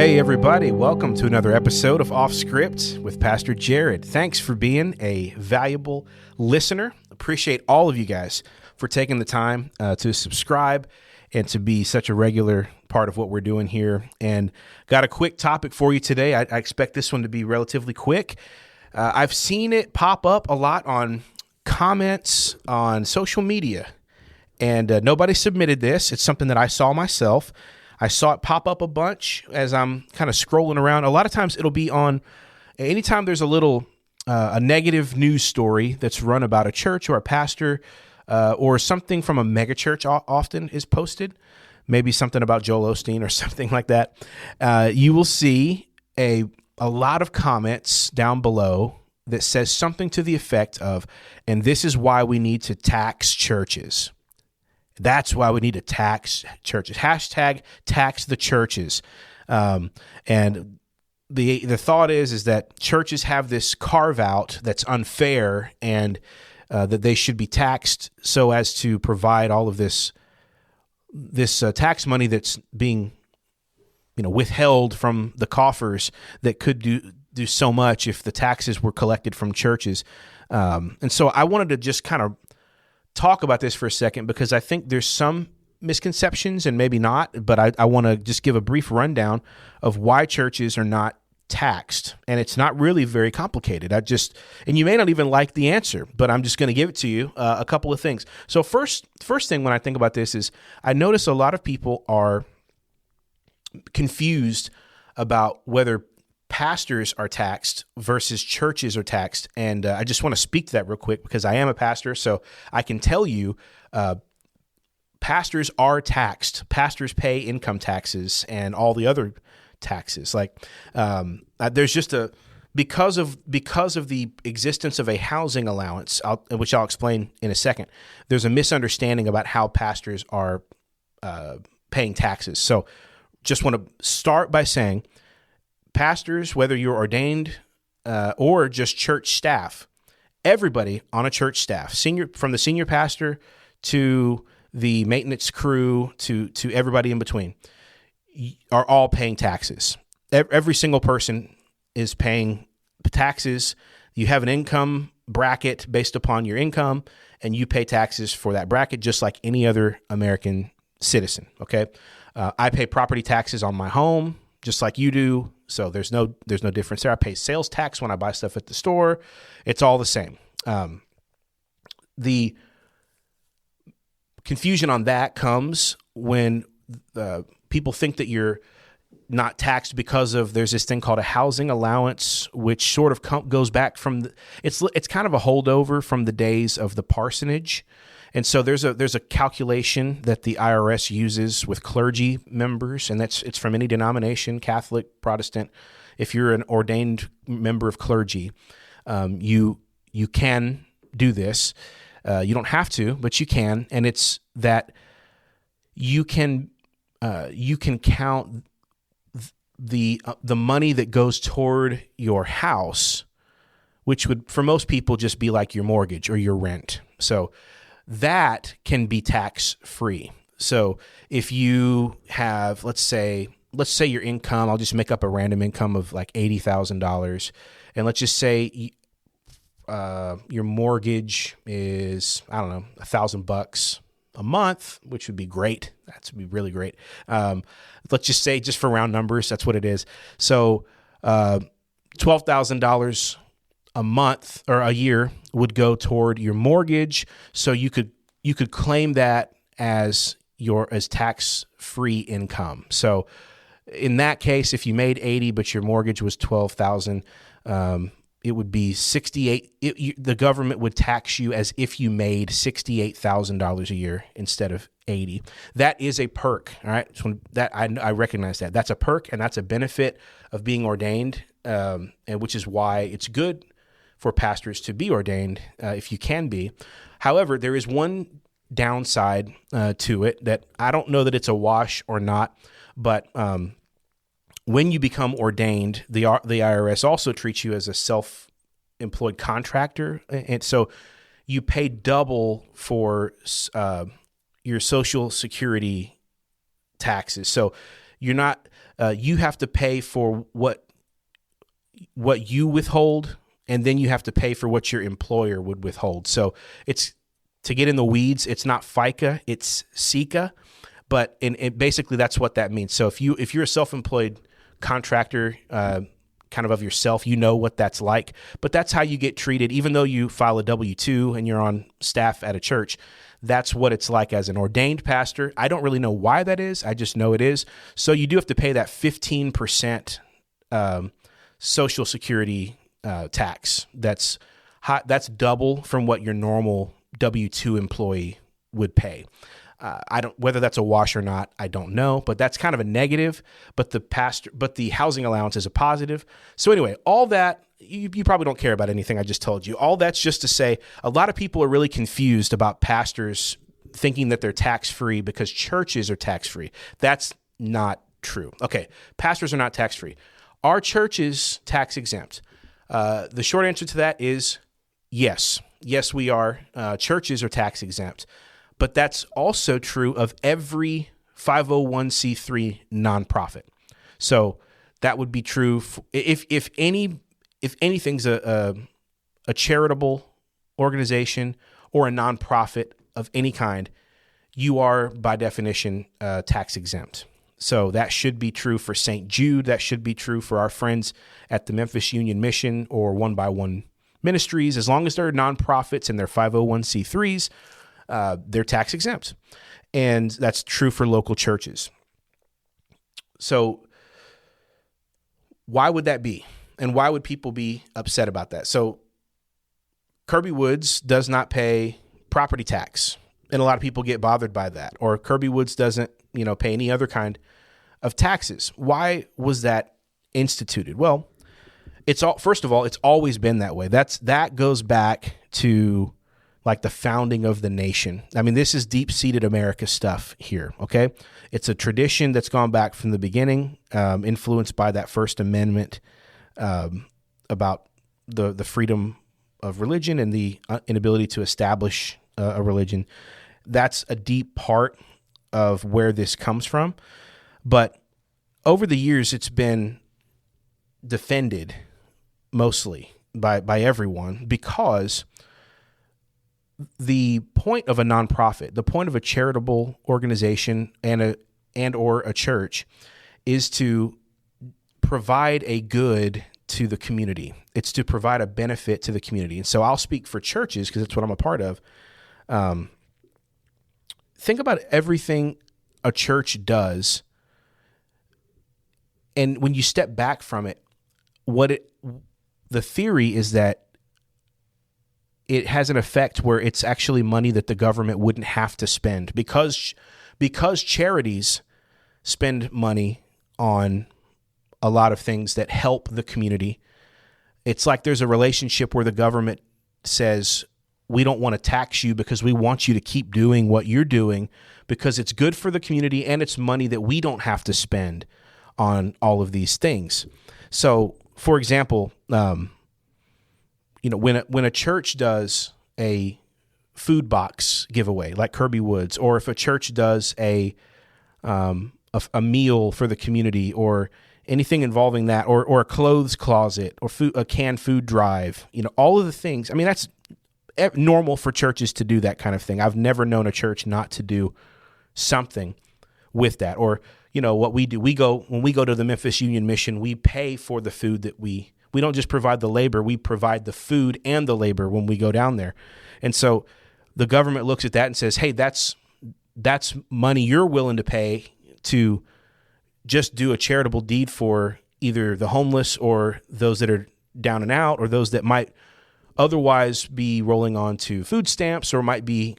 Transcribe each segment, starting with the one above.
Hey everybody, welcome to another episode of Off Script with Pastor Jared. Thanks for being a valuable listener. Appreciate all of you guys for taking the time to subscribe and to be such a regular part of what we're doing here. And got a quick topic for you today. I expect this one to be relatively quick. I've seen it pop up a lot on comments on social media, and nobody submitted this. It's something that I saw myself. I saw it pop up a bunch as I'm kind of scrolling around. A lot of times it'll be on, anytime there's a negative news story that's run about a church or a pastor or something from a mega church often is posted, maybe something about Joel Osteen or something like that. You will see a lot of comments down below that says something to the effect of, and this is why we need to tax churches. That's why we need to tax churches. Hashtag tax the churches. And the thought is that churches have this carve out that's unfair, and that they should be taxed so as to provide all of this tax money that's being withheld from the coffers that could do so much if the taxes were collected from churches. And so I wanted to just kind of talk about this for a second, because I think there's some misconceptions and maybe not, but I want to just give a brief rundown of why churches are not taxed. And it's not really very complicated. And you may not even like the answer, but I'm just going to give it to you. A couple of things. So first thing when I think about this is I notice a lot of people are confused about whether pastors are taxed versus churches are taxed. And I just want to speak to that real quick, because I am a pastor, so I can tell you pastors are taxed. Pastors pay income taxes and all the other taxes. There's just because of the existence of a housing allowance, which I'll explain in a second, there's a misunderstanding about how pastors are paying taxes. So just want to start by saying, pastors, whether you're ordained or just church staff, everybody on a church staff, from the senior pastor to the maintenance crew to everybody in between, are all paying taxes. Every single person is paying taxes. You have an income bracket based upon your income, and you pay taxes for that bracket just like any other American citizen. Okay, I pay property taxes on my home just like you do. So there's no difference there. I pay sales tax when I buy stuff at the store. It's all the same. The confusion on that comes when people think that you're not taxed because there's this thing called a housing allowance, which sort of goes back from it's kind of a holdover from the days of the parsonage. And so there's a calculation that the IRS uses with clergy members, and it's from any denomination, Catholic, Protestant. If you're an ordained member of clergy, you can do this. You don't have to, but you can, and it's that you can count the money that goes toward your house, which would for most people just be like your mortgage or your rent. So that can be tax-free. So if you have, let's say your income, I'll just make up a random income of like $80,000, and let's just say your mortgage is, I don't know, $1,000 a month, which would be great. That would be really great. Let's just say, just for round numbers, that's what it is. So $12,000 a month or a year would go toward your mortgage, so you could claim that as tax-free income. So in that case, if you made 80 but your mortgage was 12,000, it would be 68. The government would tax you as if you made $68,000 a year instead of 80. That is a perk. All right, so that I recognize that. That's a perk, and that's a benefit of being ordained, and which is why it's good for pastors to be ordained if you can be. However, there is one downside to it that I don't know that it's a wash or not, but when you become ordained, the IRS also treats you as a self-employed contractor, and so you pay double for your Social Security taxes. So You're not. You have to pay for what you withhold, and then you have to pay for what your employer would withhold. So it's, to get in the weeds, it's not FICA, it's SICA, but basically that's what that means. So if you're a self-employed contractor, kind of yourself, you know what that's like, but that's how you get treated. Even though you file a W-2 and you're on staff at a church, that's what it's like as an ordained pastor. I don't really know why that is. I just know it is. So you do have to pay that 15% Social Security tax. That's double from what your normal W-2 employee would pay. Whether that's a wash or not, I don't know, but that's kind of a negative, but the housing allowance is a positive. So anyway, all that, you probably don't care about anything I just told you. All that's just to say, a lot of people are really confused about pastors thinking that they're tax-free because churches are tax-free. That's not true. Okay, pastors are not tax-free. Are churches tax-exempt? The short answer to that is yes. Yes, we are. Churches are tax-exempt. But that's also true of every 501c3 nonprofit. So that would be true if anything's a charitable organization or a nonprofit of any kind, you are by definition tax exempt. So that should be true for St. Jude. That should be true for our friends at the Memphis Union Mission or One by One Ministries. As long as they're nonprofits and they're 501c3s, they're tax exempt. And that's true for local churches. So why would that be? And why would people be upset about that? So Kirby Woods does not pay property tax. And a lot of people get bothered by that. Or Kirby Woods doesn't, pay any other kind of taxes. Why was that instituted? Well, first of all, it's always been that way. That goes back to like the founding of the nation. I mean, this is deep-seated America stuff here, okay? It's a tradition that's gone back from the beginning, influenced by that First Amendment about the freedom of religion and the inability to establish a religion. That's a deep part of where this comes from. But over the years, it's been defended mostly by everyone because the point of a nonprofit, the point of a charitable organization or a church is to provide a good to the community. It's to provide a benefit to the community. And so I'll speak for churches because it's what I'm a part of. Think about everything a church does. And when you step back from it, the theory is that it has an effect where it's actually money that the government wouldn't have to spend because charities spend money on a lot of things that help the community. It's like there's a relationship where the government says, we don't want to tax you because we want you to keep doing what you're doing because it's good for the community and it's money that we don't have to spend on all of these things. So, for example, when a church does a food box giveaway like Kirby Woods, or if a church does a meal for the community or anything involving that, or a clothes closet or a canned food drive, all of the things. I mean, that's normal for churches to do that kind of thing. I've never known a church not to do something with that. Or, what we do, when we go to the Memphis Union Mission, we pay for the food that we don't just provide the labor, we provide the food and the labor when we go down there. And so the government looks at that and says, hey, that's money you're willing to pay to just do a charitable deed for either the homeless or those that are down and out or those that might otherwise be rolling on to food stamps or might be,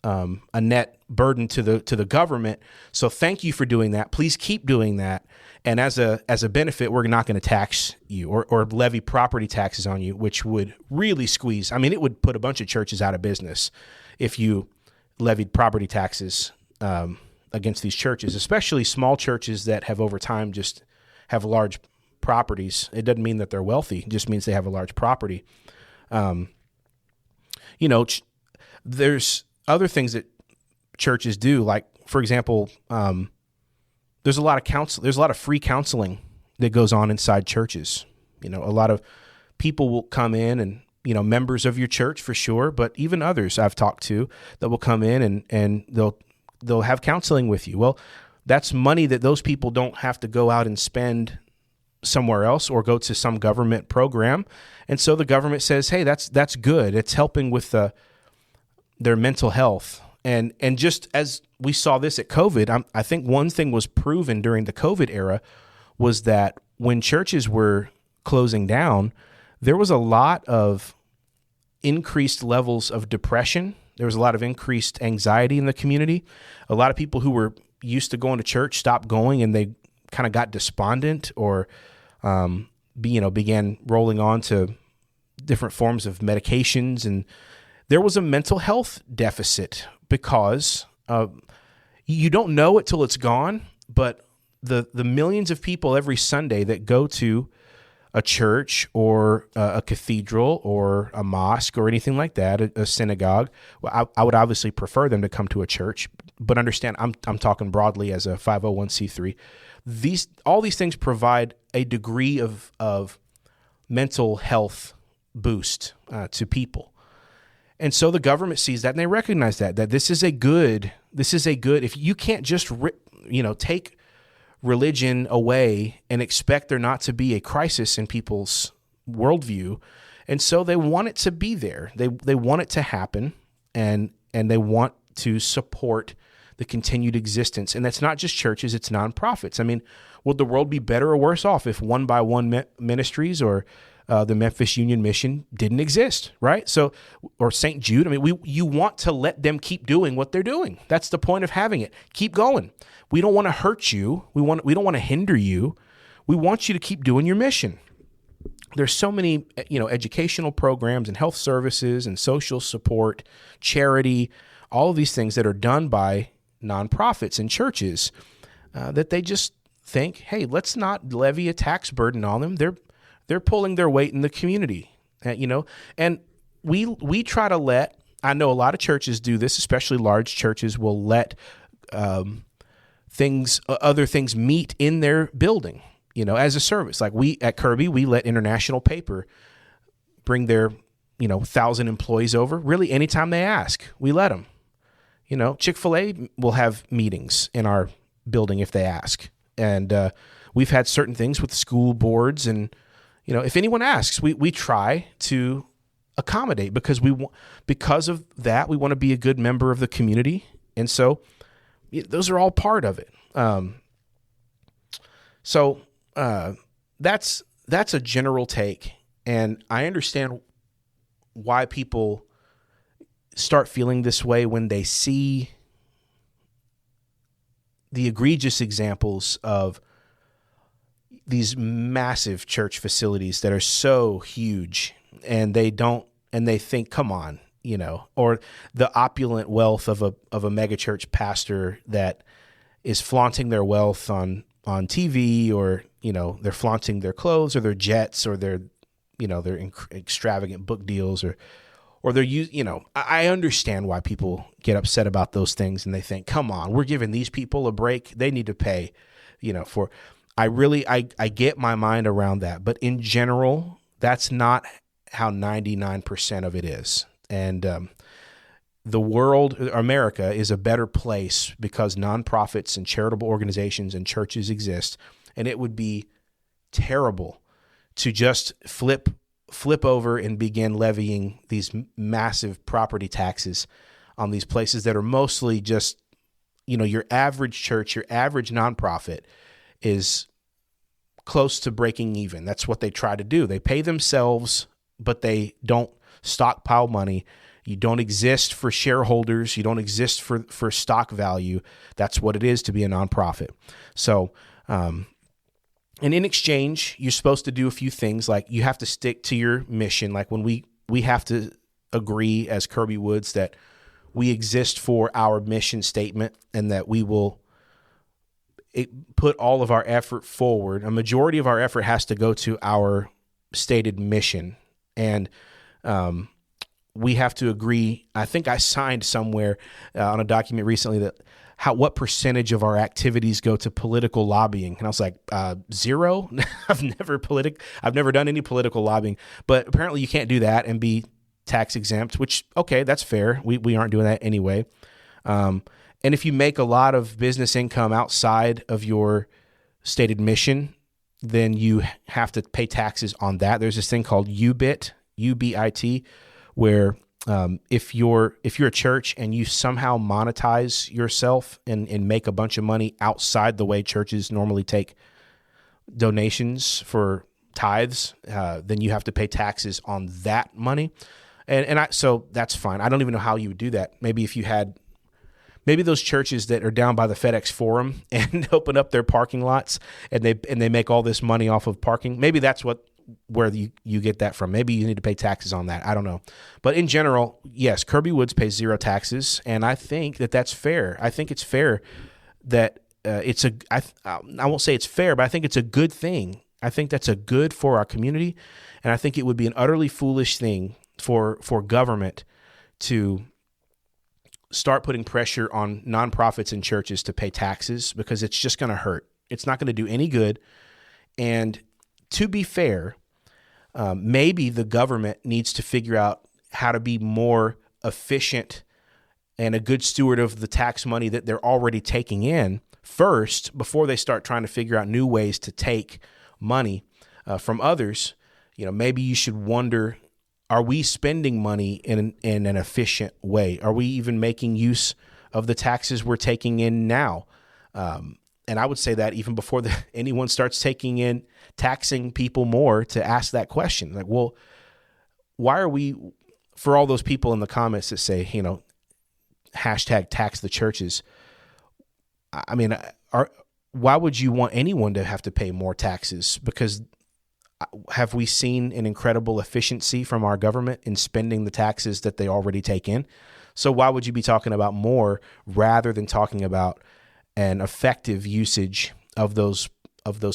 a net burden to the government. So thank you for doing that. Please keep doing that. And as a benefit, we're not going to tax you or levy property taxes on you, which would really squeeze. I mean, it would put a bunch of churches out of business if you levied property taxes against these churches, especially small churches that have over time just have large properties. It doesn't mean that they're wealthy. It just means they have a large property. There's other things that churches do, like, for example, there's a lot of there's a lot of free counseling that goes on inside churches. A lot of people will come in and, members of your church for sure, but even others I've talked to that will come in and they'll have counseling with you. Well, that's money that those people don't have to go out and spend somewhere else or go to some government program. And so the government says, hey, that's good. It's helping with their mental health. And just as we saw this at COVID, I think one thing was proven during the COVID era was that when churches were closing down, there was a lot of increased levels of depression. There was a lot of increased anxiety in the community. A lot of people who were used to going to church stopped going, and they kind of got despondent or, began rolling on to different forms of medications. And there was a mental health deficit because you don't know it till it's gone, but the millions of people every Sunday that go to a church or a cathedral or a mosque or anything like that, a synagogue. Well, I would obviously prefer them to come to a church, but understand I'm talking broadly as a 501c3. All these things provide a degree of mental health boost to people. And so the government sees that and they recognize that this is a good, if you can't just, take religion away and expect there not to be a crisis in people's worldview. And so they want it to be there. They want it to happen and they want to support the continued existence. And that's not just churches, it's nonprofits. I mean, would the world be better or worse off if One by One Ministries or the Memphis Union Mission didn't exist, right? So, or St. Jude. I mean, you want to let them keep doing what they're doing. That's the point of having it. Keep going. We don't want to hurt you. We don't want to hinder you. We want you to keep doing your mission. There's so many, educational programs and health services and social support, charity, all of these things that are done by nonprofits and churches that they just think, hey, let's not levy a tax burden on them. They're pulling their weight in the community, and we try to let, I know a lot of churches do this, especially large churches will let other things meet in their building, as a service. Like we at Kirby, we let International Paper bring their, 1,000 employees over. Really, anytime they ask, we let them. Chick-fil-A will have meetings in our building if they ask. And we've had certain things with school boards. And, if anyone asks, we try to accommodate because of that, we want to be a good member of the community. And so those are all part of it. So that's a general take. And I understand why people start feeling this way when they see the egregious examples of these massive church facilities that are so huge and they think, come on, or the opulent wealth of a megachurch pastor that is flaunting their wealth on TV, or, they're flaunting their clothes or their jets or their extravagant book deals or they're, I understand why people get upset about those things and they think, come on, we're giving these people a break. They need to pay, I get my mind around that. But in general, that's not how 99% of it is. And the world, America, is a better place because nonprofits and charitable organizations and churches exist. And it would be terrible to just flip over and begin levying these massive property taxes on these places that are mostly just, your average church, your average nonprofit is close to breaking even. That's what they try to do. They pay themselves, but they don't stockpile money. You don't exist for shareholders. You don't exist for stock value. That's what it is to be a nonprofit. So, and in exchange, you're supposed to do a few things, like you have to stick to your mission. Like when we have to agree as Kirby Woods that we exist for our mission statement and that we will put all of our effort forward. A majority of our effort has to go to our stated mission. And we have to agree. I think I signed somewhere on a document recently that what percentage of our activities go to political lobbying? And I was like, 0. I've never done any political lobbying, but apparently you can't do that and be tax exempt, which, okay, that's fair. We aren't doing that anyway. And if you make a lot of business income outside of your stated mission, then you have to pay taxes on that. There's this thing called UBIT, UBIT, where if you're a church and you somehow monetize yourself and make a bunch of money outside the way churches normally take donations for tithes, then you have to pay taxes on that money. So that's fine. I don't even know how you would do that. Maybe those churches that are down by the FedEx Forum and open up their parking lots and they make all this money off of parking. Maybe that's where you get that from. Maybe you need to pay taxes on that. I don't know. But in general, yes, Kirby Woods pays 0 taxes, and I think that that's fair. I think it's fair that I won't say it's fair, but I think it's a good thing. I think that's a good for our community, and I think it would be an utterly foolish thing for government to start putting pressure on nonprofits and churches to pay taxes, because it's just going to hurt. It's not going to do any good. And to be fair, maybe the government needs to figure out how to be more efficient and a good steward of the tax money that they're already taking in first, before they start trying to figure out new ways to take money from others. Maybe you should wonder, are we spending money in an efficient way? Are we even making use of the taxes we're taking in now? And I would say that even before anyone starts taxing people more, to ask that question. Like, well, why are we, for all those people in the comments that say, hashtag tax the churches? I mean, why would you want anyone to have to pay more taxes? Because have we seen an incredible efficiency from our government in spending the taxes that they already take in? So why would you be talking about more rather than talking about an effective usage of those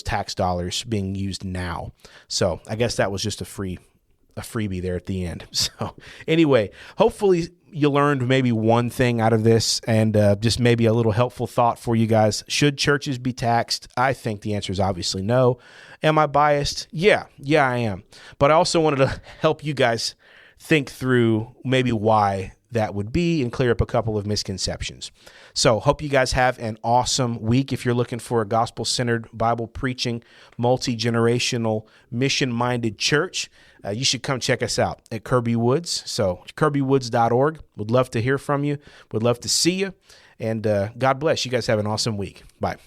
tax dollars being used now? So I guess that was just a freebie there at the end. So anyway, hopefully you learned maybe one thing out of this, and just maybe a little helpful thought for you guys. Should churches be taxed? I think the answer is obviously no. Am I biased? Yeah, I am. But I also wanted to help you guys think through maybe why that would be and clear up a couple of misconceptions. So hope you guys have an awesome week. If you're looking for a gospel-centered, Bible-preaching, multi-generational, mission-minded church, you should come check us out at Kirby Woods. So kirbywoods.org. Would love to hear from you. Would love to see you. And God bless. You guys have an awesome week. Bye.